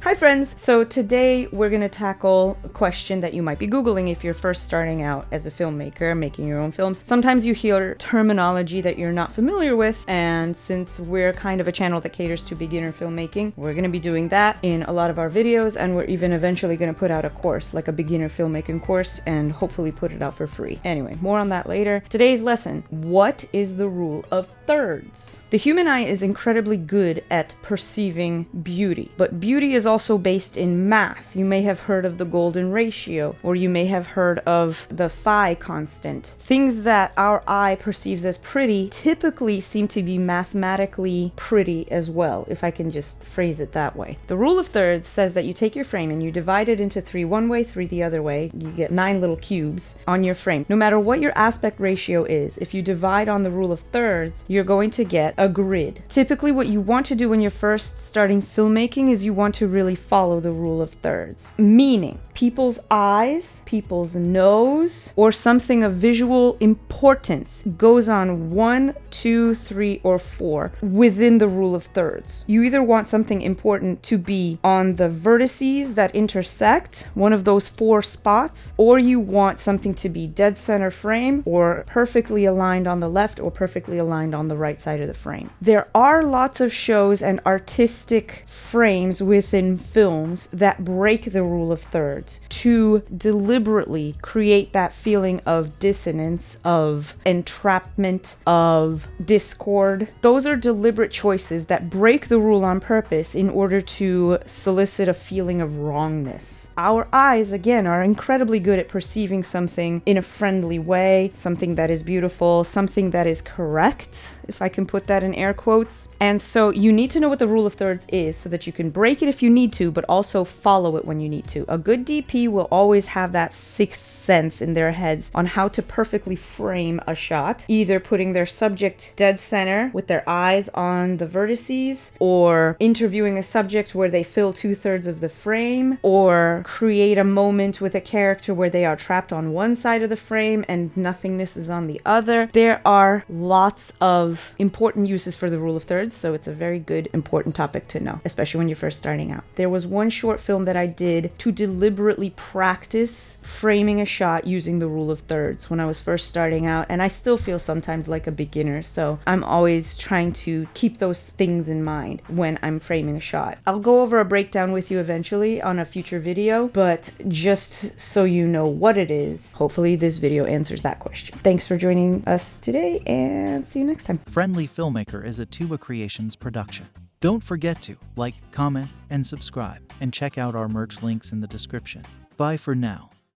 Hi friends! So today we're going to tackle a question that you might be Googling if you're first starting out as a filmmaker, making your own films. Sometimes you hear terminology that you're not familiar with, and since we're kind of a channel that caters to beginner filmmaking, we're going to be doing that in a lot of our videos, and we're even eventually going to put out a course, like a beginner filmmaking course, and hopefully put it out for free. Anyway, more on that later. Today's lesson: what is the rule of thirds? The human eye is incredibly good at perceiving beauty, but beauty is also based in math. You may have heard of the golden ratio, or you may have heard of the phi constant. Things that our eye perceives as pretty typically seem to be mathematically pretty as well, if I can just phrase it that way. The rule of thirds says that you take your frame and you divide it into 3 one way, 3 the other way. You get 9 little cubes on your frame. No matter what your aspect ratio is, if you divide on the rule of thirds, you're going to get a grid. Typically what you want to do when you're first starting filmmaking is you want to really follow the rule of thirds. Meaning, people's eyes, people's nose, or something of visual importance goes on 1, 2, 3, or 4 within the rule of thirds. You either want something important to be on the vertices that intersect, one of those 4 spots, or you want something to be dead center frame, or perfectly aligned on the left, or perfectly aligned on the right side of the frame. There are lots of shows and artistic frames within films that break the rule of thirds to deliberately create that feeling of dissonance, of entrapment, of discord. Those are deliberate choices that break the rule on purpose in order to solicit a feeling of wrongness. Our eyes, again, are incredibly good at perceiving something in a friendly way, something that is beautiful, something that is correct, if I can put that in air quotes. And so you need to know what the rule of thirds is so that you can break it if you need to, but also follow it when you need to. A good DP will always have that sixth sense in their heads on how to perfectly frame a shot, either putting their subject dead center with their eyes on the vertices, or interviewing a subject where they fill 2/3 of the frame, or create a moment with a character where they are trapped on one side of the frame and nothingness is on the other. There are lots of important uses for the rule of thirds, so it's a very good, important topic to know, especially when you're first starting out. There was one short film that I did to deliberately practice framing a shot using the rule of thirds when I was first starting out, and I still feel sometimes like a beginner, so I'm always trying to keep those things in mind when I'm framing a shot. I'll go over a breakdown with you eventually on a future video, but just so you know what it is, hopefully this video answers that question. Thanks for joining us today, and see you next time. Friendly Filmmaker is a Tuba Creations production. Don't forget to like, comment, and subscribe, and check out our merch links in the description. Bye for now.